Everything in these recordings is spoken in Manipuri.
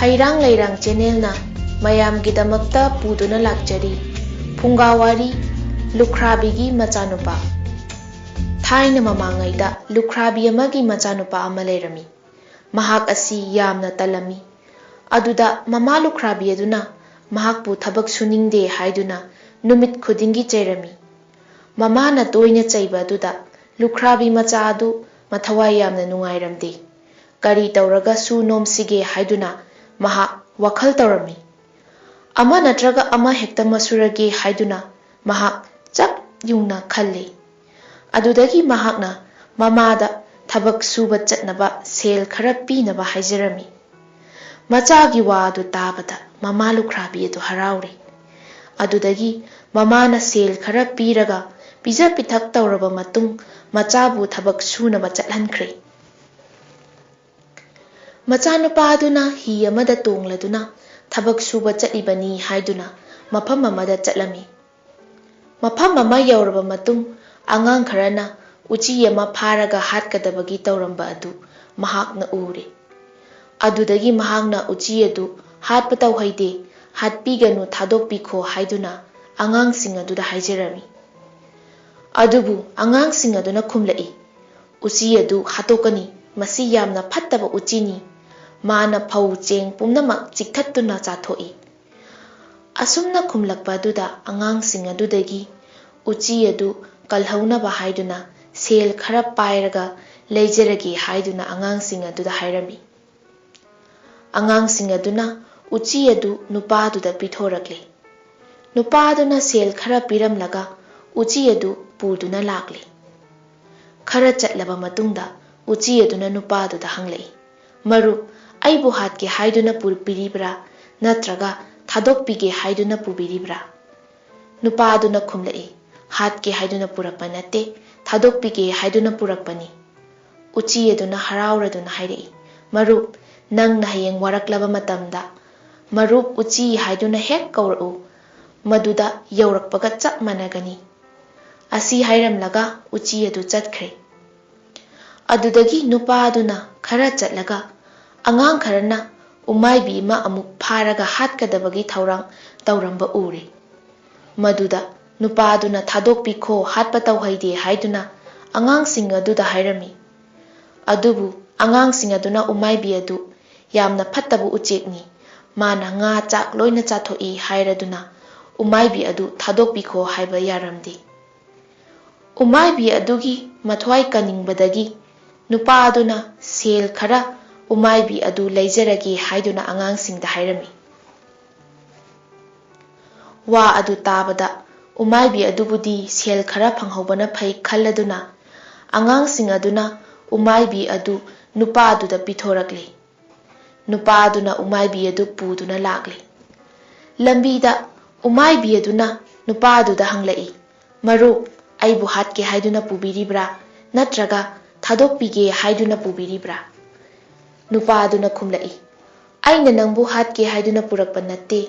ꯍꯩꯔꯥꯡ ꯂꯩꯔꯥꯡ ꯆꯦꯅꯦꯜꯅ ꯃꯌꯥꯝꯒꯤꯗꯃꯛꯇ ꯄꯨꯗꯨꯅ ꯂꯥꯛꯆꯔꯤ ꯐꯨꯡꯒꯥꯋꯥꯔꯤ ꯂꯨꯈ꯭ꯔꯥꯕꯤꯒꯤ ꯃꯆꯥꯅꯨꯄꯥ꯫ ꯊꯥꯏꯅ ꯃꯃꯥꯡꯉꯩꯗ ꯂꯨꯈ꯭ꯔꯥꯕꯤ ꯑꯃꯒꯤ ꯃꯆꯥꯅꯨꯄꯥ ꯑꯃ ꯂꯩꯔꯝꯃꯤ꯫ ꯃꯍꯥꯛ ꯑꯁꯤ ꯌꯥꯝꯅ ꯇꯜꯂꯝꯃꯤ꯫ ꯑꯗꯨꯗ ꯃꯃꯥ ꯂꯨꯈ꯭ꯔꯥꯕꯤ ꯑꯗꯨꯅ ꯃꯍꯥꯛꯄꯨ ꯊꯕꯛ ꯁꯨꯅꯤꯡꯗꯦ ꯍꯥꯏꯗꯨꯅ ꯅꯨꯃꯤꯠ ꯈꯨꯗꯤꯡꯒꯤ ꯆꯩꯔꯝꯃꯤ꯫ ꯃꯃꯥꯅ ꯇꯣꯏꯅ ꯆꯩꯕ ꯑꯗꯨꯗ ꯂꯨꯈ꯭ꯔꯥꯕꯤ ꯃꯆꯥ ꯑꯗු ꯃꯊꯋꯥꯏ ꯌꯥꯝꯅ ꯅꯨꯡꯉꯥꯏꯔꯝꯗꯦ꯫ ꯀꯔꯤ ꯇꯧꯔꯒ ꯁꯨ ꯅꯣꯝꯁꯤꯒꯦ ꯍꯥꯏꯗꯨꯅ ꯃꯍꯥꯛ ꯋꯥꯈꯜ ꯇꯧꯔꯝꯃꯤ꯫ ꯑꯃ ꯅꯠꯇ꯭ꯔꯒ ꯑꯃ ꯍꯦꯛꯇ ꯃꯁꯨꯔꯒꯦ ꯍꯥꯏꯗꯨꯅ ꯃꯍꯥꯛ ꯆꯞ ꯌꯨꯡꯅ ꯈꯜꯂꯤ꯫ ꯑꯗꯨꯗꯒꯤ ꯃꯍꯥꯛꯅ ꯃꯃꯥꯗ ꯊꯕꯛ ꯁꯨꯕ ꯆꯠꯅꯕ ꯁꯦꯜ ꯈꯔ ꯄꯤꯅꯕ ꯍꯥꯏꯖꯔꯝꯃꯤ꯫ ꯃꯆꯥꯒꯤ ꯋꯥ ꯑꯗꯨ ꯇꯥꯕꯗ ꯃꯃꯥ ꯂꯨꯈ꯭ꯔꯥꯕꯤ ꯑꯗꯨ ꯍꯔꯥꯎꯔꯦ꯫ ꯑꯗꯨꯗꯒꯤ ꯃꯃꯥꯅ ꯁꯦꯜ ꯈꯔ ꯄꯤꯔꯒ ꯄꯤꯖ ꯄꯤꯊꯛ ꯇꯧꯔꯕ ꯃꯇꯨꯡ ꯃꯆꯥꯕꯨ ꯊꯕꯛ ꯁꯨꯅꯕ ꯆꯠꯍꯟꯈ꯭ꯔꯦ꯫ ꯃꯆꯥꯅꯨꯄꯥ ꯑꯗꯨꯅ ꯍꯤ ꯑꯃꯗ ꯇꯣꯡꯂꯗꯨꯅ ꯊꯕꯛ ꯁꯨꯕ ꯆꯠꯂꯤꯕꯅꯤ ꯍꯥꯏꯗꯨꯅ ꯃꯐꯝ ꯑꯃꯗ ꯆꯠꯂꯝꯃꯤ꯫ ꯃꯐꯝ ꯑꯃ ꯌꯧꯔꯕ ꯃꯇꯨꯡ ꯑꯉꯥꯡ ꯈꯔꯅ ꯎꯆꯤ ꯑꯃ ꯐꯥꯔꯒ ꯍꯥꯠꯀꯗꯕꯒꯤ ꯇꯧꯔꯝꯕ ꯑꯗꯨ ꯃꯍꯥꯛꯅ ꯎꯔꯦ꯫ ꯑꯗꯨꯗꯒꯤ ꯃꯍꯥꯛꯅ ꯎꯆꯤ ꯑꯗꯨ ꯍꯥꯠꯄ ꯇꯧꯍꯩꯗꯦ, ꯍꯥꯠꯄꯤꯒꯅꯨ, ꯊꯥꯗꯣꯛꯄꯤꯈꯣ ꯍꯥꯏꯗꯨꯅ ꯑꯉꯥꯡꯁꯤꯡ ꯑꯗꯨꯗ ꯍꯥꯏꯖꯔꯝꯃꯤ꯫ ꯑꯗꯨꯕꯨ ꯑꯉꯥꯡꯁꯤꯡ ꯑꯗꯨꯅ ꯈꯨꯝꯂꯛꯏ, ꯎꯆꯤ ꯑꯗꯨ ꯍꯥꯠꯇꯣꯛꯀꯅꯤ, ꯃꯁꯤ ꯌꯥꯝꯅ ꯐꯠꯇꯕ ꯎꯆꯤꯅꯤ, ꯃꯥꯅ ꯐꯧ ꯆꯦꯡ ꯄꯨꯝꯅꯃꯛ ꯆꯤꯛꯊꯠꯇꯨꯅ ꯆꯥꯊꯣꯛꯏ꯫ ꯑꯁꯨꯝꯅ ꯈꯨꯝꯂꯛꯄ ꯑꯗꯨꯗ ꯑꯉꯥꯡꯁꯤꯡ ꯑꯗꯨꯗꯒꯤ ꯎꯆꯤ ꯑꯗꯨ ꯀꯜꯍꯧꯅꯕ ꯍꯥꯏꯗꯨꯅ ꯁꯦꯜ ꯈꯔ ꯄꯥꯏꯔꯒ ꯂꯩꯖꯔꯒꯦ ꯍꯥꯏꯗꯨꯅ ꯑꯉꯥꯡꯁꯤꯡ ꯑꯗꯨꯗ ꯍꯥꯏꯔꯝꯃꯤ꯫ ꯑꯉꯥꯡꯁꯤꯡ ꯑꯗꯨꯅ ꯎꯆꯤ ꯑꯗꯨ ꯅꯨꯄꯥꯗꯨꯗ ꯄꯤꯊꯣꯔꯛꯂꯦ꯫ ꯅꯨꯄꯥ ꯑꯗꯨꯅ ꯁꯦꯜ ꯈꯔ ꯄꯤꯔꯝꯂꯒ ꯎꯆꯤ ꯑꯗꯨ ꯄꯨꯗꯨꯅ ꯂꯥꯛꯂꯦ꯫ ꯈꯔ ꯆꯠꯂꯕ ꯃꯇꯨꯡꯗ ꯎꯆꯤ ꯑꯗꯨꯅ ꯅꯨꯄꯥꯗꯨꯗ ꯍꯪꯂꯛꯏ, ꯃꯔꯨꯞ, ꯑꯩꯕꯨ ꯍꯥꯠꯀꯦ ꯍꯥꯏꯗꯨꯅ ꯄꯨꯕꯤꯔꯤꯕ꯭ꯔꯥ ꯅꯠꯇ꯭ꯔꯒ ꯊꯥꯗꯣꯛꯄꯤꯒꯦ ꯍꯥꯏꯗꯨꯅ ꯄꯨꯕꯤꯔꯤꯕ꯭ꯔꯥ? ꯅꯨꯄꯥ ꯑꯗꯨꯅ ꯈꯨꯝꯂꯛꯏ, ꯍꯥꯠꯀꯦ ꯍꯥꯏꯗꯨꯅ ꯄꯨꯔꯛꯄ ꯅꯠꯇꯦ, ꯊꯥꯗꯣꯛꯄꯤꯒꯦ ꯍꯥꯏꯗꯨꯅ ꯄꯨꯔꯛꯄꯅꯤ꯫ ꯎꯆꯤ ꯑꯗꯨꯅ ꯍꯔꯥꯎꯔꯗꯨꯅ ꯍꯥꯏꯔꯛꯏ, ꯃꯔꯨꯞ, ꯅꯪꯅ ꯍꯌꯦꯡ ꯋꯥꯔꯛꯂꯕ ꯃꯇꯝꯗ ꯃꯔꯨꯞ ꯎꯆꯤ ꯍꯥꯏꯗꯨꯅ ꯍꯦꯛ ꯀꯧꯔꯛꯎ, ꯃꯗꯨꯗ ꯌꯧꯔꯛꯄꯒ ꯆꯞ ꯃꯥꯟꯅꯒꯅꯤ꯫ ꯑꯁꯤ ꯍꯥꯏꯔꯝꯂꯒ ꯎꯆꯤ ꯑꯗꯨ ꯆꯠꯈ꯭ꯔꯦ꯫ ꯑꯗꯨꯗꯒꯤ ꯅꯨꯄꯥ ꯑꯗꯨꯅ ꯈꯔ ꯆꯠꯂꯒ ꯑꯉꯥꯡ ꯈꯔꯅ ꯎꯃꯥꯏꯕꯤ ꯑꯃ ꯑꯃꯨꯛ ꯐꯥꯔꯒ ꯍꯥꯠꯀꯗꯕꯒꯤ ꯊꯧꯔꯥꯡ ꯇꯧꯔꯝꯕ ꯎꯔꯦ꯫ ꯃꯗꯨꯗ ꯅꯨꯄꯥ ꯑꯗꯨꯅ ꯊꯥꯗꯣꯛꯄꯤꯈꯣ, ꯍꯥꯠꯄ ꯇꯧꯍꯩꯗꯦ ꯍꯥꯏꯗꯨꯅ ꯑꯉꯥꯡꯁꯤꯡ ꯑꯗꯨꯗ ꯍꯥꯏꯔꯝꯃꯤ꯫ ꯑꯗꯨꯕꯨ ꯑꯉꯥꯡꯁꯤꯡ ꯑꯗꯨꯅ ꯎꯃꯥꯏꯕꯤ ꯑꯗꯨ ꯌꯥꯝꯅ ꯐꯠꯇꯕ ꯎꯆꯦꯛꯅꯤ, ꯃꯥꯅ ꯉꯥ ꯆꯥꯛ ꯂꯣꯏꯅ ꯆꯥꯊꯣꯛꯏ ꯍꯥꯏꯔꯗꯨꯅ ꯎꯃꯥꯏꯕꯤ ꯑꯗꯨ ꯊꯥꯗꯣꯛꯄꯤꯈꯣ ꯍꯥꯏꯕ ꯌꯥꯔꯝꯗꯦ꯫ ꯎꯃꯥꯏꯕꯤ ꯑꯗꯨꯒꯤ ꯃꯊ꯭ꯋꯥꯏ ꯀꯟꯅꯤꯡꯕꯗꯒꯤ ꯅꯨꯄꯥ ꯑꯗꯨꯅ ꯁꯦꯜ ꯈꯔ ꯎꯃꯥꯏꯕꯤ ꯑꯗꯨ ꯂꯩꯖꯔꯒꯦ ꯍꯥꯏꯗꯨꯅ ꯑꯉꯥꯡꯁꯤꯡꯗ ꯍꯥꯏꯔꯝꯃꯤ꯫ ꯋꯥ ꯑꯗꯨ ꯇꯥꯕꯗ ꯎꯃꯥꯏꯕꯤ ꯑꯗꯨꯕꯨꯗꯤ ꯁꯦල් ꯈꯔ ꯐꯪꯍꯧꯕꯅ ꯐꯩ ꯈꯜꯂꯗꯨꯅ ꯑꯉꯥꯡꯁꯤꯡ ꯑꯗꯨꯅ ꯎꯃꯥꯏꯕꯤ ꯑꯗꯨ ꯅꯨꯄꯥ ꯑꯗꯨꯗ ꯄꯤꯊꯣꯔꯛꯂꯦ꯫ ꯅꯨꯄꯥ ꯑꯗꯨꯅ ꯎꯃꯥꯏꯕꯤ ꯑꯗꯨ ꯄꯨꯗꯨꯅ ꯂꯥꯛꯂꯦ꯫ ꯂꯝꯕꯤꯗ ꯎꯃꯥꯏꯕꯤ ꯑꯗꯨꯅ ꯅꯨꯄꯥ ꯑꯗꯨꯗ ꯍꯪꯂꯛꯏ, ꯃꯔꯨꯞ, ꯑꯩꯕꯨ ꯍꯥꯠꯀꯦ ꯍꯥꯏꯗꯨꯅ ꯄꯨꯕꯤꯔꯤꯕ꯭ꯔꯥ ꯅꯠꯇ꯭ꯔꯒ ꯊꯥꯗꯣꯛꯄꯤꯒꯦ ꯍꯥꯏꯗꯨꯅ ꯄꯨꯕꯤꯔꯤꯕ꯭ꯔꯥ? ꯅꯨꯄꯥ ꯑꯗꯨꯅ ꯈꯨꯝꯂꯛꯏ, ꯑꯩꯅ ꯅꯪꯕꯨ ꯍꯥꯠꯀꯦ ꯍꯥꯏꯗꯨꯅ ꯄꯨꯔꯛꯄ ꯅꯠꯇꯦ,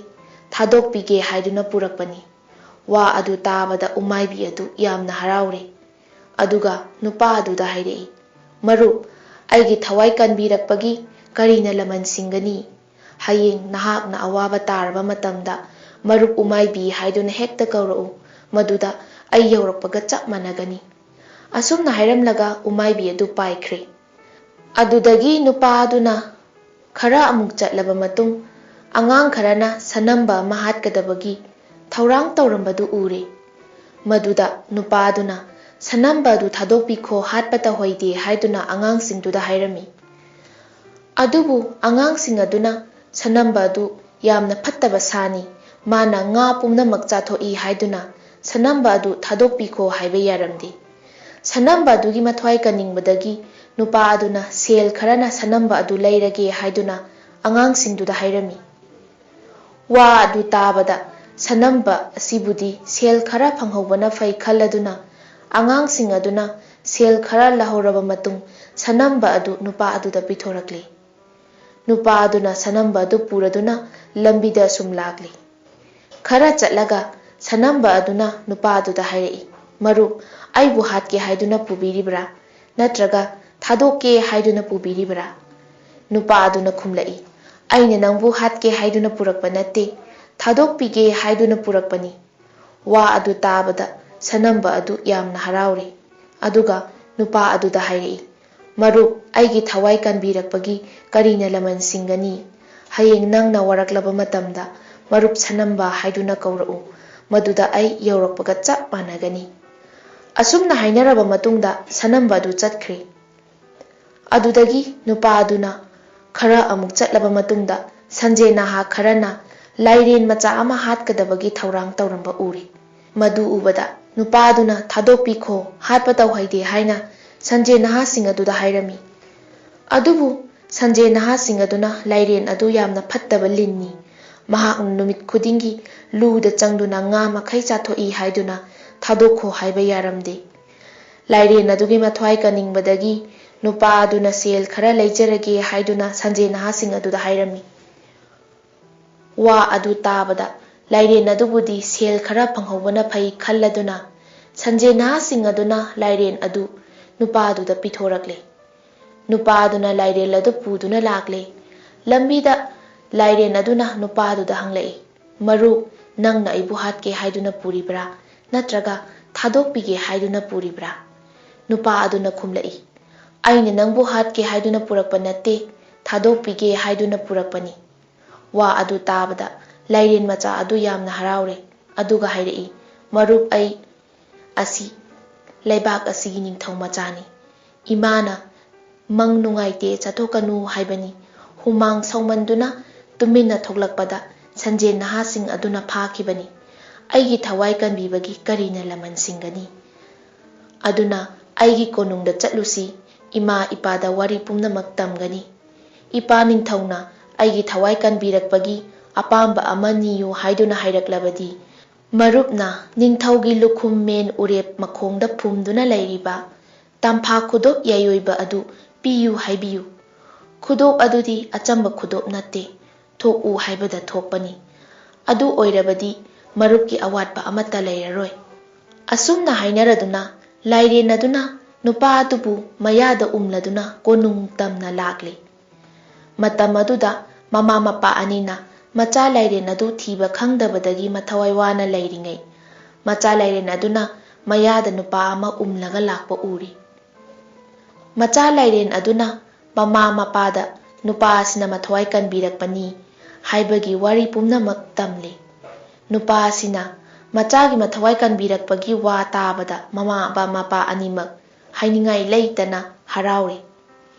ꯊꯥꯗꯣꯛꯄꯤꯒꯦ ꯍꯥꯏꯗꯨꯅ ꯄꯨꯔꯛꯄꯅꯤ꯫ ꯋꯥ ꯑꯗꯨ ꯇꯥꯕꯗ ꯎꯃꯥꯏꯕꯤ ꯑꯗꯨ ꯌꯥꯝꯅ ꯍꯔꯥꯎꯔꯦ꯫ ꯑꯗꯨꯒ ꯅꯨꯄꯥ ꯑꯗꯨꯗ ꯍꯥꯏꯔꯛꯏ, ꯃꯔꯨꯞ, ꯑꯩꯒꯤ ꯊꯋꯥꯏ ꯀꯟꯕꯤꯔꯛꯄꯒꯤ ꯀꯔꯤꯅ ꯂꯃꯟ ꯁꯤꯡꯒꯅꯤ? ꯍꯌꯦꯡ ꯅꯍꯥꯛꯅ ꯑꯋꯥꯕ ꯇꯥꯔꯕ ꯃꯇꯝꯗ ꯃꯔꯨꯞ ꯎꯃꯥꯏꯕꯤ ꯍꯥꯏꯗꯨꯅ ꯍꯦꯛꯇ ꯀꯧꯔꯛꯎ, ꯃꯗꯨꯗ ꯑꯩ ꯌꯧꯔꯛꯄꯒ ꯆꯞ ꯃꯥꯟꯅꯒꯅꯤ꯫ ꯑꯁꯨꯝꯅ ꯍꯥꯏꯔꯝꯂꯒ ꯎꯃꯥꯏꯕꯤ ꯑꯗꯨ ꯄꯥꯏꯈ꯭ꯔꯦ꯫ ꯑꯗꯨꯗꯒꯤ ꯅꯨꯄꯥ ꯑꯗꯨꯅ ꯈꯔ ꯑꯃꯨꯛ ꯆꯠꯂꯕ ꯃꯇꯨꯡ ꯑꯉꯥꯡ ꯈꯔꯅ ꯁꯅꯝꯕ ꯑꯃ ꯍꯥꯠꯀꯗꯕꯒꯤ ꯊꯧꯔꯥꯡ ꯇꯧꯔꯝꯕꯗꯨ ꯎꯔꯦ꯫ ꯃꯗꯨꯗ ꯅꯨꯄꯥ ꯑꯗꯨꯅ ꯁꯅꯝꯕ ꯑꯗꯨ ꯊꯥꯗꯣꯛꯄꯤꯈꯣ, ꯍꯥꯠꯄ ꯇꯧꯍꯩꯗꯦ ꯍꯥꯏꯗꯨꯅ ꯑꯉꯥꯡꯁꯤꯡꯗꯨꯗ ꯍꯥꯏꯔꯝꯃꯤ꯫ ꯑꯗꯨꯕꯨ ꯑꯉꯥꯡꯁꯤꯡ ꯑꯗꯨꯅ ꯁꯅꯝꯕ ꯑꯗꯨ ꯌꯥꯝꯅ ꯐꯠꯇꯕ ꯁꯥꯅꯤ, ꯃꯥꯅ ꯉꯥ ꯄꯨꯝꯅꯃꯛ ꯆꯥꯊꯣꯛꯏ ꯍꯥꯏꯗꯨꯅ ꯁꯅꯝꯕ ꯑꯗꯨ ꯊꯥꯗꯣꯛꯄꯤꯈꯣ ꯍꯥꯏꯕ ꯌꯥꯔꯝꯗꯦ꯫ ꯁꯅꯝꯕ ꯑꯗꯨꯒꯤ ꯃꯊ꯭ꯋꯥꯏ ꯀꯟꯅꯤꯡꯕꯗꯒꯤ ꯅꯨꯄꯥ ꯑꯗꯨꯅ ꯁꯦꯜ ꯈꯔꯅ ꯁꯅꯝꯕ ꯑꯗꯨ ꯂꯩꯔꯒꯦ ꯍꯥꯏꯗꯨꯅ ꯑꯉꯥꯡꯁꯤꯡꯗꯨꯗ ꯍꯥꯏꯔꯝꯃꯤ꯫ ꯋꯥ ꯑꯗꯨ ꯇꯥꯕꯗ ꯁꯅꯝꯕ ꯑꯁꯤꯕꯨꯗꯤ ꯁꯦꯜ ꯈꯔ ꯐꯪꯍꯧꯕꯅ ꯐꯩ ꯈꯜꯂꯗꯨꯅ ꯑꯉꯥꯡꯁꯤꯡ ꯑꯗꯨꯅ ꯁꯦꯜ ꯈꯔ ꯂꯧꯍꯧꯔꯕ ꯃꯇꯨꯡ ꯁꯅꯝꯕ ꯑꯗꯨ ꯅꯨꯄꯥ ꯑꯗꯨꯗ ꯄꯤꯊꯣꯔꯛꯂꯦ꯫ ꯅꯨꯄꯥ ꯑꯗꯨꯅ ꯁꯅꯝꯕ ꯑꯗꯨ ꯄꯨꯔꯗꯨꯅ ꯂꯝꯕꯤꯗ ꯁꯨꯝ ꯂꯥꯛꯂꯦ꯫ ꯈꯔ ꯆꯠꯂꯒ ꯁꯅꯝꯕ ꯑꯗꯨꯅ ꯅꯨꯄꯥ ꯑꯗꯨꯗ ꯍꯥꯏꯔꯛꯏ, ꯃꯔꯨꯞ, ꯑꯩꯕꯨ ꯍꯥꯠꯀꯦ ꯍꯥꯏꯗꯨꯅ ꯄꯨꯕꯤꯔꯤꯕ꯭ꯔꯥ ꯅꯠꯇ꯭ꯔꯒ ꯊꯥꯗꯣꯛꯀꯦ ꯍꯥꯏꯗꯨꯅ ꯄꯨꯕꯤꯔꯤꯕ꯭ꯔꯥ? ꯅꯨꯄꯥ ꯑꯗꯨꯅ ꯈꯨꯝꯂꯛꯏ, ꯑꯩꯅ ꯅꯪꯕꯨ ꯍꯥꯠꯀꯦ ꯍꯥꯏꯗꯨꯅ ꯄꯨꯔꯛꯄ ꯅꯠꯇꯦ, ꯊꯥꯗꯣꯛꯄꯤꯒꯦ ꯍꯥꯏꯗꯨꯅ ꯄꯨꯔꯛꯄꯅꯤ꯫ ꯋꯥ ꯑꯗꯨ ꯇꯥꯕꯗ ꯁꯅꯝꯕ ꯑꯗꯨ ꯌꯥꯝꯅ ꯍꯔꯥꯎꯔꯦ꯫ ꯑꯗꯨꯒ ꯅꯨꯄꯥ ꯑꯗꯨꯗ ꯍꯥꯏꯔꯛꯏ, ꯃꯔꯨꯞ, ꯑꯩꯒꯤ ꯊꯋꯥꯏ ꯀꯟꯕꯤꯔꯛꯄꯒꯤ ꯀꯔꯤꯅ ꯂꯃꯟ ꯁꯤꯡꯒꯅꯤ? ꯍꯌꯦꯡ ꯅꯪꯅ ꯋꯥꯔꯛꯂꯕ ꯃꯇꯝꯗ ꯃꯔꯨꯞ ꯁꯅꯝꯕ ꯍꯥꯏꯗꯨꯅ ꯀꯧꯔꯛꯎ, ꯃꯗꯨꯗ ꯑꯩ ꯌꯧꯔꯛꯄꯒ ꯆꯞ ꯃꯥꯟꯅꯒꯅꯤ꯫ ꯑꯁꯨꯝꯅ ꯍꯥꯏꯅꯔꯕ ꯃꯇꯨꯡꯗ ꯁꯅꯝꯕ ꯑꯗꯨ ꯆꯠꯈ꯭ꯔꯦ꯫ ꯑꯗꯨꯗꯒꯤ ꯅꯨꯄꯥ ꯑꯗꯨꯅ ꯈꯔ ꯑꯃꯨꯛ ꯆꯠꯂꯕ ꯃꯇꯨꯡꯗ ꯁꯟꯖꯦ ꯅꯍꯥ ꯈꯔꯅ ꯂꯥꯏꯔꯦꯟ ꯃꯆꯥ ꯑꯃ ꯍꯥꯠꯀꯗꯕꯒꯤ ꯊꯧꯔꯥꯡ ꯇꯧꯔꯝꯕ ꯎꯔꯦ꯫ ꯃꯗꯨ ꯎꯕꯗ ꯅꯨꯄꯥ ꯑꯗꯨꯅ ꯊꯥꯗꯣꯛꯄꯤꯈꯣ, ꯍꯥꯠꯄ ꯇꯧꯍꯩꯗꯦ ꯍꯥꯏꯅ ꯁꯟꯖꯦ ꯅꯍꯥꯁꯤꯡ ꯑꯗꯨꯗ ꯍꯥꯏꯔꯝꯃꯤ꯫ ꯑꯗꯨꯕꯨ ꯁꯟꯖꯦ ꯅꯍꯥꯁꯤꯡ ꯑꯗꯨꯅ ꯂꯥꯏꯔꯦꯟ ꯑꯗꯨ ꯌꯥꯝꯅ ꯐꯠꯇꯕ ꯂꯤꯟꯅꯤ, ꯃꯍꯥꯛꯅ ꯅꯨꯃꯤꯠ ꯈꯨꯗꯤꯡꯒꯤ ꯂꯨꯗ ꯆꯪꯗꯨꯅ ꯉꯥ ꯃꯈꯩ ꯆꯥꯊꯣꯛꯏ ꯍꯥꯏꯗꯨꯅ ꯊꯥꯗꯣꯛꯈꯣ ꯍꯥꯏꯕ ꯌꯥꯔꯝꯗꯦ꯫ ꯂꯥꯏꯔꯦꯟ ꯑꯗꯨꯒꯤ ꯃꯊ꯭ꯋꯥꯏ ꯀꯟꯅꯤꯡꯕꯗꯒꯤ ꯅꯨꯄꯥ ꯑꯗꯨꯅ ꯁꯦꯜ ꯈꯔ ꯂꯩꯖꯔꯒꯦ ꯍꯥꯏꯗꯨꯅ ꯁꯟꯖꯦ ꯅꯍꯥꯁꯤꯡ ꯑꯗꯨꯗ ꯍꯥꯏꯔꯝꯃꯤ꯫ ꯋꯥ ꯑꯗꯨ ꯇꯥꯕꯗ ꯂꯥꯏꯔꯦꯟ ꯑꯗꯨꯕꯨꯗꯤ ꯁꯦꯜ ꯈꯔ ꯐꯪꯍꯧꯕꯅ ꯐꯩ ꯈꯜꯂꯗꯨꯅ ꯁꯟꯖꯦ ꯅꯍꯥꯁꯤꯡ ꯑꯗꯨꯅ ꯂꯥꯏꯔꯦꯟ ꯑꯗꯨ ꯅꯨꯄꯥ ꯑꯗꯨꯗ ꯄꯤꯊꯣꯔꯛꯂꯦ꯫ ꯅꯨꯄꯥ ꯑꯗꯨꯅ ꯂꯥꯏꯔꯦꯟ ꯑꯗꯨ ꯄꯨꯗꯨꯅ ꯂꯥꯛꯂꯦ꯫ ꯂꯝꯕꯤꯗ ꯂꯥꯏꯔꯦꯟ ꯑꯗꯨꯅ ꯅꯨꯄꯥ ꯑꯗꯨꯗ ꯍꯪꯂꯛꯏ, ꯃꯔꯨꯞ, ꯅꯪꯅ ꯑꯩꯕꯨ ꯍꯥꯠꯀꯦ ꯍꯥꯏꯗꯨꯅ ꯄꯨꯔꯤꯕ꯭ꯔꯥ, ꯅꯠꯇ꯭ꯔꯒ ꯊꯥꯗꯣꯛꯄꯤꯒꯦ ꯍꯥꯏꯗꯨꯅ ꯄꯨꯔꯤꯕ꯭ꯔꯥ? ꯅꯨꯄꯥ ꯑꯗꯨꯅ ꯈꯨꯝꯂꯛꯏ, ꯑꯩꯅ ꯅꯪꯕꯨ ꯍꯥꯠꯀꯦ ꯍꯥꯏꯗꯨꯅ ꯄꯨꯔꯛꯄ ꯅꯠꯇꯦ, ꯊꯥꯗꯣꯛꯄꯤꯒꯦ ꯍꯥꯏꯗꯨꯅ ꯄꯨꯔꯛꯄꯅꯤ꯫ ꯋꯥ ꯑꯗꯨ ꯇꯥꯕꯗ ꯂꯥꯏꯔꯦꯟ ꯃꯆꯥ ꯑꯗꯨ ꯌꯥꯝꯅ ꯍꯔꯥꯎꯔꯦ꯫ ꯑꯗꯨꯒ ꯍꯥꯏꯔꯛꯏ, ꯃꯔꯨꯞ, ꯑꯩ ꯑꯁꯤ ꯂꯩꯕꯥꯛ ꯑꯁꯤꯒꯤ ꯅꯤꯡꯊꯧ ꯃꯆꯥꯅꯤ꯫ ꯏꯃꯥꯅ ꯃꯪ ꯅꯨꯡꯉꯥꯏꯇꯦ ꯆꯠꯊꯣꯛꯀꯅꯨ ꯍꯥꯏꯕꯅꯤ꯫ ꯍꯨꯃꯥꯡ ꯁꯧꯃꯟꯗꯨꯅ ꯇꯨꯃꯤꯟꯅ ꯊꯣꯛꯂꯛꯄꯗ ꯁꯟꯖꯦ ꯅꯍꯥꯁꯤꯡ ꯑꯗꯨꯅ ꯐꯥꯈꯤꯕꯅꯤ꯫ ꯑꯩꯒꯤ ꯊꯋꯥꯏ ꯀꯟꯕꯤꯕꯒꯤ ꯀꯔꯤꯅ ꯂꯃꯟ ꯁꯤꯡꯒꯅꯤ? ꯑꯗꯨꯅ ꯑꯩꯒꯤ ꯀꯣꯅꯨꯡꯗ ꯆꯠꯂꯨꯁꯤ, ꯏꯃꯥ ꯏꯄꯥꯗ ꯋꯥꯔꯤ ꯄꯨꯝꯅꯃꯛ ꯇꯝꯒꯅꯤ꯫ ꯏꯄꯥ ꯅꯤꯡꯊꯧꯅ ꯑꯩꯒꯤ ꯊꯋꯥꯏ ꯀꯟꯕꯤꯔꯛꯄꯒꯤ ꯑꯄꯥꯝꯕ ꯑꯃ ꯅꯤꯌꯨ ꯍꯥꯏꯗꯨꯅ ꯍꯥꯏꯔꯛꯂꯕꯗꯤ ꯃꯔꯨꯞꯅ ꯅꯤꯡꯊꯧꯒꯤ ꯂꯨꯈꯨꯝ ꯃꯦꯟ ꯎꯔꯦꯞ ꯃꯈꯣꯡꯗ ꯐꯨꯝꯗꯨꯅ ꯂꯩꯔꯤꯕ ꯇꯝꯐꯥ ꯈꯨꯗꯣꯞ ꯌꯥꯏꯑꯣꯏꯕ ꯑꯗꯨ ꯄꯤꯌꯨ ꯍꯥꯏꯕꯤꯌꯨ꯫ ꯈꯨꯗꯣꯞ ꯑꯗꯨꯗꯤ ꯑꯆꯝꯕ ꯈꯨꯗꯣꯞ ꯅꯠꯇꯦ, ꯊꯣꯛꯎ ꯍꯥꯏꯕꯗ ꯊꯣꯛꯄꯅꯤ꯫ ꯑꯗꯨ ꯑꯣꯏꯔꯕꯗꯤ ꯃꯔꯨꯞꯀꯤ ꯑꯋꯥꯠꯄ ꯑꯃꯠꯇ ꯂꯩꯔꯔꯣꯏ꯫ ꯑꯁꯨꯝꯅ ꯍꯥꯏꯅꯔꯗꯨꯅ ꯂꯥꯏꯔꯦꯟ ꯑꯗꯨꯅ ꯅꯨꯄꯥ ꯑꯗꯨꯕꯨ ꯃꯌꯥꯗ ꯎꯝꯂꯗꯨꯅ ꯀꯣꯅꯨꯡ ꯇꯝꯅ ꯂꯥꯛꯂꯦ꯫ ꯃꯇꯝ ꯑꯗꯨꯗ ꯃꯃꯥ ꯃꯄꯥ ꯑꯅꯤꯅ ꯃꯆꯥ ꯂꯥꯏꯔꯦꯟ ꯑꯗꯨ ꯊꯤꯕ ꯈꯪꯗꯕꯗꯒꯤ ꯃꯊꯋꯥꯏ ꯋꯥꯅ ꯂꯩꯔꯤꯉꯩ ꯃꯆꯥ ꯂꯥꯏꯔꯦꯟ ꯑꯗꯨꯅ ꯃꯌꯥꯗ ꯅꯨꯄꯥ ꯑꯃ ꯎꯝꯂꯒ ꯂꯥꯛꯄ ꯎꯔꯤ꯫ ꯃꯆꯥ ꯂꯥꯏꯔꯦꯟ ꯑꯗꯨꯅ ꯃꯃꯥ ꯃꯄꯥꯗ ꯅꯨꯄꯥ ꯑꯁꯤꯅ ꯃꯊꯋꯥꯏ ꯀꯟꯕꯤꯔꯛꯄꯅꯤ ꯍꯥꯏꯕꯒꯤ ꯋꯥꯔꯤ ꯄꯨꯝꯅꯃꯛ ꯇꯝꯂꯤ꯫ ꯅꯨꯄꯥ ꯑꯁꯤꯅ ꯃꯆꯥꯒꯤ ꯃꯊꯋꯥꯏ ꯀꯟꯕꯤꯔꯛꯄꯒꯤ ꯋꯥ ꯇꯥꯕꯗ ꯃꯃꯥ ꯃꯄꯥ ꯑꯅꯤꯃꯛ ꯍꯥꯏꯅꯤꯡꯉꯥꯏ ꯂꯩꯇꯅ ꯍꯔꯥꯎꯔꯦ꯫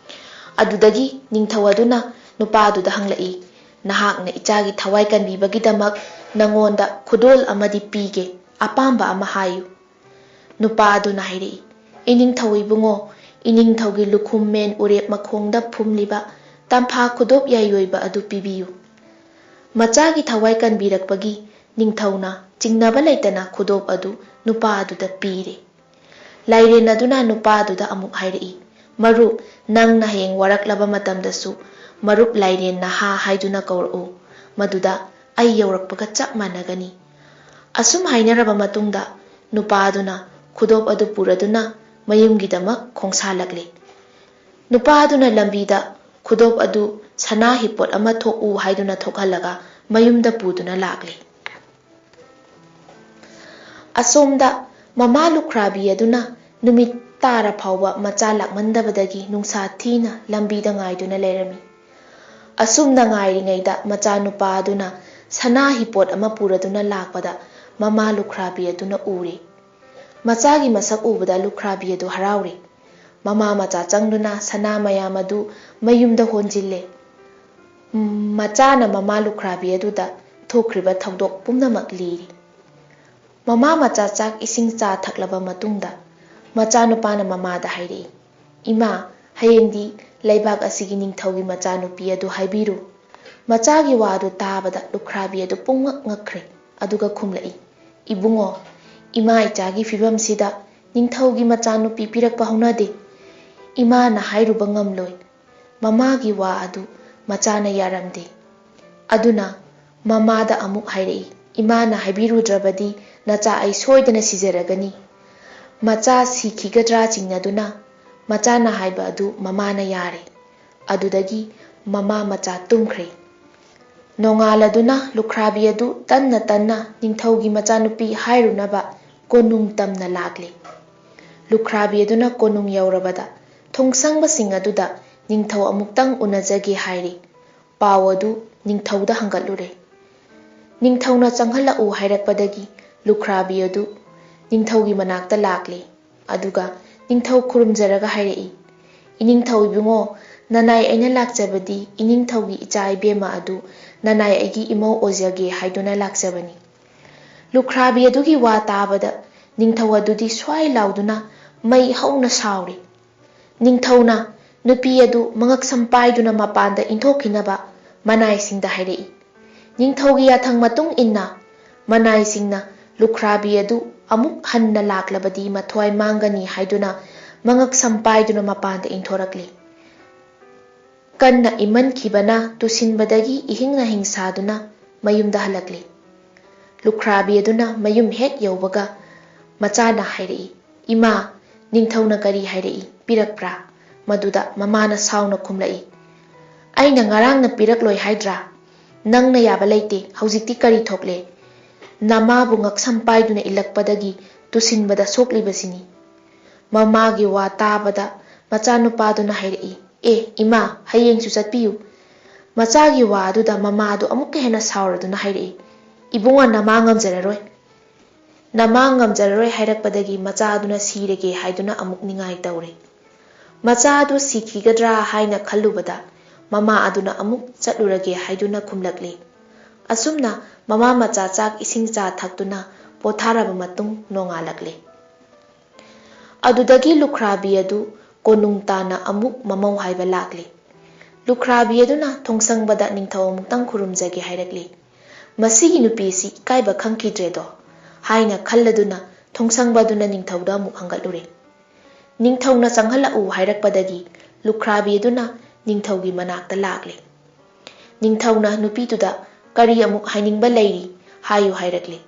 ꯑꯗꯨꯗꯒꯤ ꯅꯤꯡꯊꯧ ꯑꯗꯨꯅ ꯅꯨꯄꯥ ꯑꯗꯨꯗ ꯍꯪꯂꯛꯏ, ꯅꯍꯥꯛꯅ ꯏꯆꯥꯒꯤ ꯊꯋꯥꯏ ꯀꯟꯕꯤꯕꯒꯤꯗꯃꯛ ꯅꯉꯣꯟꯗ ꯈꯨꯗꯣꯜ ꯑꯃꯗꯤ ꯄꯤꯒꯦ, ꯑꯄꯥꯝꯕ ꯑꯃ ꯍꯥꯏꯌꯨ꯫ ꯅꯨꯄꯥ ꯑꯗꯨꯅ ꯍꯥꯏꯔꯛꯏ, ꯏꯅꯤꯡꯊꯧ ꯏꯕꯨꯡꯉꯣ, ꯏꯅꯤꯡꯊꯧꯒꯤ ꯂꯨꯈꯨꯝ ꯃꯦꯟ ꯎꯔꯦꯞ ꯃꯈꯣꯡꯗ ꯐꯨꯝꯂꯤꯕ ꯇꯝꯐꯥ ꯈꯨꯗꯣꯞ ꯌꯥꯏꯑꯣꯏꯕ ꯑꯗꯨ ꯄꯤꯕꯤꯌꯨ꯫ ꯃꯆꯥꯒꯤ ꯊꯋꯥꯏ ꯀꯟꯕꯤꯔꯛꯄꯒꯤ ꯅꯤꯡꯊꯧꯅ ꯆꯤꯡꯅꯕ ꯂꯩꯇꯅ ꯈꯨꯗꯣꯞ ꯑꯗꯨ ꯅꯨꯄꯥ ꯑꯗꯨꯗ ꯄꯤꯔꯦ꯫ ꯂꯥꯏꯔꯦꯟ ꯑꯗꯨꯅ ꯅꯨꯄꯥ ꯑꯗꯨꯗ ꯑꯃꯨꯛ ꯍꯥꯏꯔꯛꯏ, ꯃꯔꯨꯞ, ꯅꯪꯅ ꯍꯌꯦꯡ ꯋꯥꯔꯛꯂꯕ ꯃꯇꯝꯗꯁꯨ ꯃꯔꯨꯞ ꯂꯥꯏꯔꯦꯟ ꯅꯍꯥ ꯍꯥꯏꯗꯨꯅ ꯀꯧꯔꯛꯎ, ꯃꯗꯨꯗ ꯑꯩ ꯌꯧꯔꯛꯄꯒ ꯆꯞ ꯃꯥꯟꯅꯒꯅꯤ꯫ ꯑꯁꯨꯝ ꯍꯥꯏꯅꯔꯕ ꯃꯇꯨꯡꯗ ꯅꯨꯄꯥ ꯑꯗꯨꯅ ꯈꯨꯗꯣꯞ ꯑꯗꯨ ꯄꯨꯔꯗꯨꯅ ꯃꯌꯨꯝꯒꯤꯗꯃꯛ ꯈꯣꯡꯁꯥꯜꯂꯛꯂꯦ꯫ ꯅꯨꯄꯥ ꯑꯗꯨꯅ ꯂꯝꯕꯤꯗ ꯈꯨꯗꯣꯞ ꯑꯗꯨ ꯁꯅꯥ ꯍꯤꯞꯄꯣꯠ ꯑꯃ ꯊꯣꯛꯎ ꯍꯥꯏꯗꯨꯅ ꯊꯣꯛꯍꯜꯂꯒ ꯃꯌꯨꯝꯗ ꯄꯨꯗꯨꯅ ꯂꯥꯛꯂꯦ꯫ ꯑꯁꯣꯝꯗ ꯃꯃꯥ ꯂꯨꯈ꯭ꯔꯥꯕꯤ ꯑꯗꯨꯅ ꯅꯨꯃꯤꯠ ꯇꯥꯔ ꯐꯥꯎꯕ ꯃꯆꯥ ꯂꯥꯛꯃꯟꯗꯕꯗꯒꯤ ꯅꯨꯡꯁꯥ ꯊꯤꯅ ꯂꯝꯕꯤꯗ ꯉꯥꯏꯗꯨꯅ ꯂꯩꯔꯝꯃꯤ꯫ ꯑꯁꯨꯝꯅ ꯉꯥꯏꯔꯤꯉꯩꯗ ꯃꯆꯥ ꯅꯨꯄꯥ ꯑꯗꯨꯅ ꯁꯅꯥ ꯍꯤꯞꯄꯣꯠ ꯑꯃ ꯄꯨꯔꯗꯨꯅ ꯂꯥꯛꯄꯗ ꯃꯃꯥ ꯂꯨꯈ꯭ꯔꯥꯕꯤ ꯑꯗꯨꯅ ꯎꯔꯦ꯫ ꯃꯆꯥꯒꯤ ꯃꯁꯛ ꯎꯕꯗ ꯂꯨꯈ꯭ꯔꯥꯕꯤ ꯑꯗꯨ ꯍꯔꯥꯎꯔꯦ꯫ ꯃꯃꯥ ꯃꯆꯥ ꯆꯪꯗꯨꯅ ꯁꯅꯥ ꯃꯌꯥꯝ ꯑꯗꯨ ꯃꯌꯨꯝꯗ ꯍꯣꯟꯖꯤꯜꯂꯦ꯫ ꯃꯆꯥꯅ ꯃꯃꯥ ꯂꯨꯈ꯭ꯔꯥꯕꯤ ꯑꯗꯨꯗ ꯊꯣꯛꯈ꯭ꯔꯤꯕ ꯊꯧꯗꯣꯛ ꯄꯨꯝꯅꯃꯛ ꯂꯤꯔꯤ꯫ ꯃꯃꯥ ꯃꯆꯥ ꯆꯥꯛ ꯏꯁꯤꯡ ꯆꯥ ꯊꯛꯂꯕ ꯃꯇꯨꯡꯗ ꯃꯆꯥꯅꯨꯄꯥꯅ ꯃꯃꯥꯗ ꯍꯥꯏꯔꯛꯏ, ꯏꯃꯥ, ꯍꯌꯦꯡꯗꯤ ꯂꯩꯕꯥꯛ ꯑꯁꯤꯒꯤ ꯅꯤꯡꯊꯧꯒꯤ ꯃꯆꯥꯅꯨꯄꯤ ꯑꯗꯨ ꯍꯥꯏꯕꯤꯔꯨ꯫ ꯃꯆꯥꯒꯤ ꯋꯥ ꯑꯗꯨ ꯇꯥꯕꯗ ꯂꯨꯈ꯭ꯔꯥꯕꯤ ꯑꯗꯨ ꯄꯨꯡꯉꯛ ꯉꯛꯈ꯭ꯔꯦ꯫ ꯑꯗꯨꯒ ꯈꯨꯝꯂꯛꯏ, ꯏꯕꯨꯡꯉꯣ, ꯏꯃꯥ ꯏꯆꯥꯒꯤ ꯐꯤꯕꯝꯁꯤꯗ ꯅꯤꯡꯊꯧꯒꯤ ꯃꯆꯥꯅꯨꯄꯤ ꯄꯤꯔꯛꯄ ꯍꯧꯅꯗꯦ꯫ ꯏꯃꯥꯅ ꯍꯥꯏꯔꯨꯕ ꯉꯝꯂꯣꯏ꯫ ꯃꯃꯥꯒꯤ ꯋꯥ ꯑꯗꯨ ꯃꯆꯥꯅ ꯌꯥꯔꯝꯗꯦ꯫ ꯑꯗꯨꯅ ꯃꯃꯥꯗ ꯑꯃꯨꯛ ꯍꯥꯏꯔꯛꯏ, ꯏꯃꯥꯅ ꯍꯥꯏꯕꯤꯔꯨꯗ꯭ꯔꯕꯗꯤ ꯅꯆꯥ ꯑꯩ ꯁꯣꯏꯗꯅ ꯁꯤꯖꯔꯒꯅꯤ꯫ ꯃꯆꯥ ꯁꯤꯈꯤꯒꯗ꯭ꯔꯥ ꯆꯤꯡꯅꯗꯨꯅ ꯃꯆꯥꯅ ꯍꯥꯏꯕ ꯑꯗꯨ ꯃꯃꯥꯅ ꯌꯥꯔꯦ꯫ ꯑꯗꯨꯗꯒꯤ ꯃꯃꯥ ꯃꯆꯥ ꯇꯨꯝꯈ꯭ꯔꯦ꯫ ꯅꯣꯡꯉꯥꯜꯂꯗꯨꯅ ꯂꯨꯈ꯭ꯔꯥꯕꯤ ꯑꯗꯨ ꯇꯟꯅ ꯇꯟꯅ ꯅꯤꯡꯊꯧꯒꯤ ꯃꯆꯥꯅꯨꯄꯤ ꯍꯥꯏꯔꯨꯅꯕ ꯀꯣꯅꯨꯡ ꯇꯝꯅ ꯂꯥꯛꯂꯤ꯫ ꯂꯨꯈ꯭ꯔꯥꯕꯤ ꯑꯗꯨꯅ ꯀꯣꯅꯨꯡ ꯌꯧꯔꯕꯗ ꯊꯣꯡꯁꯪꯕꯁꯤꯡ ꯑꯗꯨꯗ ꯅꯤꯡꯊꯧ ꯑꯃꯨꯛꯇꯪ ꯎꯅꯖꯒꯦ ꯍꯥꯏꯔꯤ꯫ ꯄꯥꯎ ꯑꯗꯨ ꯅꯤꯡꯊꯧꯗ ꯍꯪꯒꯠꯂꯨꯔꯦ꯫ ꯅꯤꯡꯊꯧꯅ ꯆꯪꯍꯜꯂꯛꯎ ꯍꯥꯏꯔꯛꯄꯗꯒꯤ ꯂꯨꯈ꯭ꯔꯥꯕꯤ ꯑꯗꯨ ꯅꯤꯡꯊꯧꯒꯤ ꯃꯅꯥꯛꯇ ꯂꯥꯛꯂꯤ꯫ ꯑꯗꯨꯒ ꯅꯤꯡꯊꯧ ꯈꯨꯔꯨꯝꯖꯔꯒ ꯍꯥꯏꯔꯛꯏ, "ꯏꯅꯤꯡꯊꯧ ꯏꯕꯨꯡꯉꯣ, ꯅꯅꯥꯏ ꯑꯩꯅ ꯂꯥꯛꯆꯕꯗꯤ ꯏꯅꯤꯡꯊꯧꯒꯤ ꯏꯆꯥ ꯏꯕꯦꯝꯃ ꯑꯗꯨ ꯅꯅꯥꯏ ꯑꯩꯒꯤ ꯏꯃꯧ ꯑꯣꯏꯖꯒꯦ ꯍꯥꯏꯗꯨꯅ ꯂꯥꯛꯆꯕꯅꯤ"꯫ ꯂꯨꯈ꯭ꯔꯥꯕꯤ ꯑꯗꯨꯒꯤ ꯋꯥ ꯇꯥꯕꯗ ꯅꯤꯡꯊꯧ ꯑꯗꯨꯗꯤ ꯁ꯭ꯋꯥꯏ ꯂꯥꯎꯗꯨꯅ ꯃꯩ ꯍꯧꯅ ꯁꯥꯎꯔꯤ꯫ ꯅꯤꯡꯊꯧꯅ ꯅꯨꯄꯤ ꯑꯗꯨ ꯃꯉꯛꯁꯝ ꯄꯥꯏꯗꯨꯅ ꯃꯄꯥꯟꯗ ꯏꯟꯊꯣꯛꯈꯤꯅꯕ ꯃꯅꯥꯏꯁꯤꯡꯗ ꯍꯥꯏꯔꯛꯏ꯫ ꯅꯤꯡꯊꯧꯒꯤ ꯌꯥꯊꯪ ꯃꯇꯨꯡ ꯏꯟꯅ ꯃꯅꯥꯏꯁꯤꯡꯅ ꯂꯨꯈ꯭ꯔꯥꯕꯤ ꯑꯗꯨ ꯑꯃꯨꯛ ꯍꯟꯅ ꯂꯥꯛꯂꯕꯗꯤ ꯃꯊ꯭ꯋꯥꯏ ꯃꯥꯡꯒꯅꯤ ꯍꯥꯏꯗꯨꯅ ꯃꯉꯛꯁꯝ ꯄꯥꯏꯗꯨꯅ ꯃꯄꯥꯟꯗ ꯏꯟꯊꯣꯔꯛꯂꯤ꯫ ꯀꯟꯅ ꯏꯃꯟꯈꯤꯕꯅ ꯇꯨꯁꯤꯟꯕꯗꯒꯤ ꯏꯍꯤꯡ ꯅꯥꯍꯤꯡ ꯁꯥꯗꯨꯅ ꯃꯌꯨꯝꯗ ꯍꯜꯂꯛꯂꯤ꯫ ꯂꯨꯈ꯭ꯔꯥꯕꯤ ꯑꯗꯨꯅ ꯃꯌꯨꯝ ꯍꯦꯛ ꯌꯧꯕꯒ ꯃꯆꯥꯅ ꯍꯥꯏꯔꯛꯏ, "ꯏꯃꯥ, ꯅꯤꯡꯊꯧꯅ ꯀꯔꯤ ꯍꯥꯏꯔꯛꯏ, ꯄꯤꯔꯛꯄ꯭ꯔꯥ?" ꯃꯗꯨꯗ ꯃꯃꯥꯅ ꯁꯥꯎꯅ ꯈꯨꯝꯂꯛꯏ, "ꯑꯩꯅ ꯉꯔꯥꯡꯅ ꯄꯤꯔꯛꯂꯣꯏ ꯍꯥꯏꯗ꯭ꯔꯥ? ꯅꯪꯅ ꯌꯥꯕ ꯂꯩꯇꯦ, ꯍꯧꯖꯤꯛꯇꯤ ꯀꯔꯤ ꯊꯣꯛꯂꯦ? ꯅꯃꯥꯕꯨ ꯉꯛꯁꯝ ꯄꯥꯏꯗꯨꯅ ꯏꯜꯂꯛꯄꯗꯒꯤ ꯇꯨꯁꯤꯟꯕꯗ ꯁꯣꯛꯂꯤꯕꯁꯤꯅꯤ"꯫ ꯃꯃꯥꯒꯤ ꯋꯥ ꯇꯥꯕꯗ ꯃꯆꯥꯅꯨꯄꯥꯗꯨꯅ ꯍꯥꯏꯔꯛꯏ, "ꯑꯦ ꯏꯃꯥ, ꯍꯌꯦꯡꯁꯨ ꯆꯠꯄꯤꯌꯨ"꯫ ꯃꯆꯥꯒꯤ ꯋꯥ ꯑꯗꯨꯗ ꯃꯃꯥ ꯑꯗꯨ ꯑꯃꯨꯛꯀ ꯍꯦꯟꯅ ꯁꯥꯎꯔꯗꯨꯅ ꯍꯥꯏꯔꯛꯏ, "ꯏꯕꯨꯡꯉꯣ, ꯅꯃꯥ ꯉꯝꯖꯔꯔꯣꯏ"꯫ ꯅꯃꯥ ꯉꯝꯖꯔꯔꯣꯏ ꯍꯥꯏꯔꯛꯄꯗꯒꯤ ꯃꯆꯥ ꯑꯗꯨꯅ ꯁꯤꯔꯒꯦ ꯍꯥꯏꯗꯨꯅ ꯑꯃꯨꯛ ꯅꯤꯡꯉꯥꯏ ꯇꯧꯔꯤ꯫ ꯃꯆꯥ ꯑꯗꯨ ꯁꯤꯈꯤꯒꯗ꯭ꯔꯥ ꯍꯥꯏꯅ ꯈꯜꯂꯨꯕꯗ ꯃꯃꯥ ꯑꯗꯨꯅ ꯑꯃꯨꯛ ꯆꯠꯂꯨꯔꯒꯦ ꯍꯥꯏꯗꯨꯅ ꯈꯨꯝꯂꯛꯂꯤ꯫ ꯑꯁꯨꯝꯅ ꯃꯃꯥ ꯃꯆꯥ ꯆꯥꯛ ꯏꯁꯤꯡ ꯆꯥ ꯊꯛꯇꯨꯅ ꯄꯣꯊꯥꯔꯕ ꯃꯇꯨꯡ ꯅꯣꯡꯉꯥꯜꯂꯛꯂꯤ꯫ ꯑꯗꯨꯗꯒꯤ ꯂꯨꯈ꯭ꯔꯥꯕꯤ ꯑꯗꯨ ꯀꯣꯅꯨꯡ ꯇꯥꯟꯅ ꯑꯃꯨꯛ ꯃꯃꯧ ꯍꯥꯏꯕ ꯂꯥꯛꯂꯤ꯫ ꯂꯨꯈ꯭ꯔꯥꯕꯤ ꯑꯗꯨꯅ ꯊꯣꯡꯁꯪꯕꯗ ꯅꯤꯡꯊꯧ ꯑꯃꯨꯛꯇꯪ ꯈꯨꯔꯨꯝꯖꯒꯦ ꯍꯥꯏꯔꯛꯂꯤ꯫ "ꯃꯁꯤꯒꯤ ꯅꯨꯄꯤꯁꯤ ꯏꯀꯥꯏꯕ ꯈꯪꯈꯤꯗ꯭ꯔꯦꯗꯣ" ꯍꯥꯏꯅ ꯈꯜꯂꯗꯨꯅ ꯊꯣꯡꯁꯪꯕ ꯑꯗꯨꯅ ꯅꯤꯡꯊꯧꯗ ꯑꯃꯨꯛ ꯍꯪꯒꯠꯂꯨꯔꯦ꯫ ꯅꯤꯡꯊꯧꯅ ꯆꯪꯍꯜꯂꯛꯎ ꯍꯥꯏꯔꯛꯄꯗꯒꯤ ꯂꯨꯈ꯭ꯔꯥꯕꯤ ꯑꯗꯨꯅ ꯅꯤꯡꯊꯧꯒꯤ ꯃꯅꯥꯛꯇ ꯂꯥꯛꯂꯤ꯫ ꯅꯤꯡꯊꯧꯅ ꯅꯨꯄꯤꯗꯨꯗ "ꯀꯔꯤ ꯑꯃꯨꯛ ꯍꯥꯏꯅꯤꯡꯕ ꯂꯩꯔꯤ, ꯍꯥꯏꯌꯨ" ꯍꯥꯏꯔꯛꯂꯤ꯫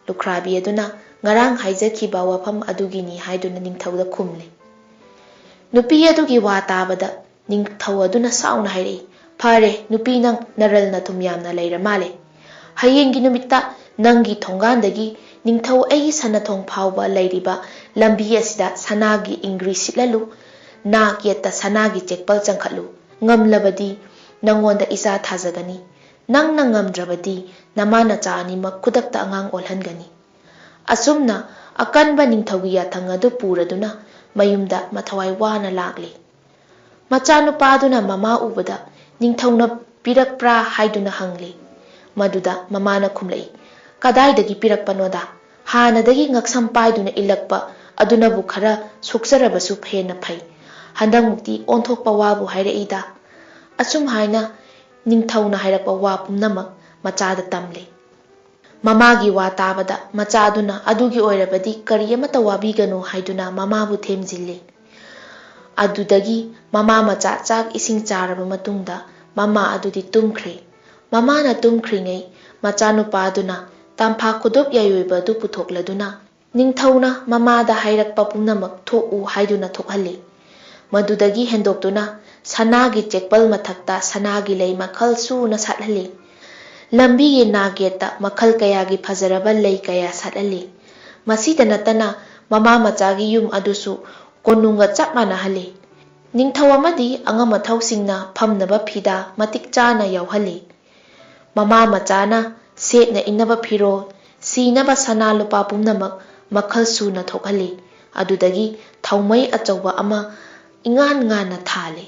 ꯂꯨꯈ꯭ꯔꯥꯕꯤ ꯑꯗꯨꯅ ꯉꯔꯥꯡ ꯍꯥꯏꯖꯈꯤꯕ ꯋꯥꯐꯝ ꯑꯗꯨꯒꯤꯅꯤ ꯍꯥꯏꯗꯨꯅ ꯅꯤꯡꯊꯧꯗ ꯈꯨꯝꯂꯤ꯫ ꯅꯨꯄꯤ ꯑꯗꯨꯒꯤ ꯋꯥ ꯇꯥꯕꯗ ꯅꯤꯡꯊꯧ ꯑꯗꯨꯅ ꯁꯥꯎꯅ ꯍꯥꯏꯔꯛꯏ, "ꯐꯔꯦ, ꯅꯨꯄꯤ ꯅꯪ ꯅꯔꯜ ꯅꯊꯨꯝ ꯌꯥꯝꯅ ꯂꯩꯔ ꯃꯥꯜꯂꯦ꯫ ꯍꯌꯦꯡꯒꯤ ꯅꯨꯃꯤꯠꯇ ꯅꯪꯒꯤ ꯊꯣꯡꯒꯥꯟꯗꯒꯤ ꯅꯤꯡꯊꯧ ꯑꯩꯒꯤ ꯁꯅꯊꯣꯡ ꯐꯥꯎꯕ ꯂꯩꯔꯤꯕ ꯂꯝꯕꯤ ꯑꯁꯤꯗ ꯁꯅꯥꯒꯤ ꯏꯪꯒ꯭ꯔꯤ ꯁꯤꯠꯍꯜꯂꯨ, ꯅꯥꯛ ꯌꯦꯠꯇ ꯁꯅꯥꯒꯤ ꯆꯦꯛꯄꯜ ꯆꯪꯈꯠꯂꯨ꯫ ꯉꯝꯂꯕꯗꯤ ꯅꯪꯉꯣꯟꯗ ꯏꯆꯥ ꯊꯥꯖꯒꯅꯤ, ꯅꯪꯅ ꯉꯝꯗ꯭ꯔꯕꯗꯤ ꯅꯃꯥꯅꯆꯥ ꯑꯅꯤꯃꯛ ꯈꯨꯗꯛꯇ ꯑꯉꯥꯡ ꯑꯣꯜꯍꯟꯒꯅꯤ"꯫ ꯑꯁꯨꯝꯅ ꯑꯀꯟꯕ ꯅꯤꯡꯊꯧꯒꯤ ꯌꯥꯊꯪ ꯑꯗꯨ ꯄꯨꯔꯗꯨꯅ ꯃꯌꯨꯝꯗ ꯃꯊꯋꯥꯏ ꯋꯥꯅ ꯂꯥꯛꯂꯤ꯫ ꯃꯆꯥꯅꯨꯄꯥꯗꯨꯅ ꯃꯃꯥ ꯎꯕꯗ ꯅꯤꯡꯊꯧꯅ ꯄꯤꯔꯛꯄ꯭ꯔꯥ ꯍꯥꯏꯗꯨꯅ ꯍꯪꯂꯤ꯫ ꯃꯗꯨꯗ ꯃꯃꯥꯅ ꯈꯨꯝꯂꯛꯏ, "ꯀꯗꯥꯏꯗꯒꯤ ꯄꯤꯔꯛꯄꯅꯣꯗ, ꯍꯥꯟꯅꯗꯒꯤ ꯉꯛꯁꯝ ꯄꯥꯏꯗꯨꯅ ꯏꯜꯂꯛꯄ ꯑꯗꯨꯅꯕꯨ ꯈꯔ ꯁꯣꯛꯆꯔꯕꯁꯨ ꯍꯦꯟꯅ ꯐꯩ, ꯍꯟꯗꯛꯃꯨꯛꯇꯤ ꯑꯣꯟꯊꯣꯛꯄ ꯋꯥꯕꯨ ꯍꯥꯏꯔꯛꯏꯗ"꯫ ꯑꯁꯨꯝ ꯍꯥꯏꯅ ꯅꯤꯡꯊꯧꯅ ꯍꯥꯏꯔꯛꯄ ꯋꯥ ꯄꯨꯝꯅꯃꯛ ꯃꯆꯥꯗ ꯇꯝꯂꯤ꯫ ꯃꯃꯥꯒꯤ ꯋꯥ ꯇꯥꯕꯗ ꯃꯆꯥ ꯑꯗꯨꯅ "ꯑꯗꯨꯒꯤ ꯑꯣꯏꯔꯕꯗꯤ ꯀꯔꯤ ꯑꯃꯠꯇ ꯋꯥꯕꯤꯒꯅꯨ" ꯍꯥꯏꯗꯨꯅ ꯃꯃꯥꯕꯨ ꯊꯦꯝꯖꯤꯜꯂꯤ꯫ ꯑꯗꯨꯗꯒꯤ ꯃꯃꯥ ꯃꯆꯥ ꯆꯥꯛ ꯏꯁꯤꯡ ꯆꯥꯔꯕ ꯃꯇꯨꯡꯗ ꯃꯃꯥ ꯑꯗꯨꯗꯤ ꯇꯨꯝꯈ꯭ꯔꯦ꯫ ꯃꯃꯥꯅ ꯇꯨꯝꯈ꯭ꯔꯤꯉꯩ ꯃꯆꯥꯅꯨꯄꯥ ꯑꯗꯨꯅ ꯇꯝꯐꯥ ꯈꯨꯗꯣꯞ ꯌꯥꯏꯑꯣꯏꯕ ꯑꯗꯨ ꯄꯨꯊꯣꯛꯂꯗꯨꯅ ꯅꯤꯡꯊꯧꯅ ꯃꯃꯥꯗ ꯍꯥꯏꯔꯛꯄ ꯄꯨꯝꯅꯃꯛ ꯊꯣꯛꯎ ꯍꯥꯏꯗꯨꯅ ꯊꯣꯛꯍꯜꯂꯤ꯫ ꯃꯗꯨꯗꯒꯤ ꯍꯦꯟꯗꯣꯛꯇꯨꯅ ꯁꯅꯥꯒꯤ ꯆꯦꯛꯄꯜ ꯃꯊꯛꯇ ꯁꯅꯥꯒꯤ ꯂꯩ ꯃꯈꯜ ꯁꯨꯅ ꯁꯥꯠꯍꯜꯂꯤ꯫ ꯂꯝꯕꯤꯒꯤ ꯅꯥꯛ ꯌꯦꯠꯇ ꯃꯈꯜ ꯀꯌꯥꯒꯤ ꯐꯖꯔꯕ ꯂꯩ ꯀꯌꯥ ꯁꯥꯠꯍꯜꯂꯤ꯫ ꯃꯁꯤꯗ ꯅꯠꯇꯅ ꯃꯃꯥ ꯃꯆꯥꯒꯤ ꯌꯨꯝ ꯑꯗꯨꯁꯨ ꯀꯣꯅꯨꯡꯒ ꯆꯞ ꯃꯥꯟꯅꯍꯜꯂꯤ꯫ ꯅꯤꯡꯊꯧ ꯑꯃꯗꯤ ꯑꯉꯝ ꯑꯊꯧꯁꯤꯡꯅ ꯐꯝꯅꯕ ꯐꯤꯗꯥ ꯃꯇꯤꯛ ꯆꯥꯅ ꯌꯥꯎꯍꯜꯂꯤ꯫ ꯃꯃꯥ ꯃꯆꯥꯅ ꯁꯦꯠꯅ ꯏꯟꯅꯕ ꯐꯤꯔꯣꯜ, ꯁꯤꯅꯕ ꯁꯅꯥ ꯂꯨꯄꯥ ꯄꯨꯝꯅꯃꯛ ꯃꯈꯜ ꯁꯨꯅ ꯊꯣꯛꯍꯜꯂꯤ꯫ ꯑꯗꯨꯗꯒꯤ ꯊꯥꯎꯃꯩ ꯑꯆꯧꯕ ꯑꯃ ꯏꯉꯥꯟ ꯉꯥꯟꯅ ꯊꯥꯜꯂꯤ꯫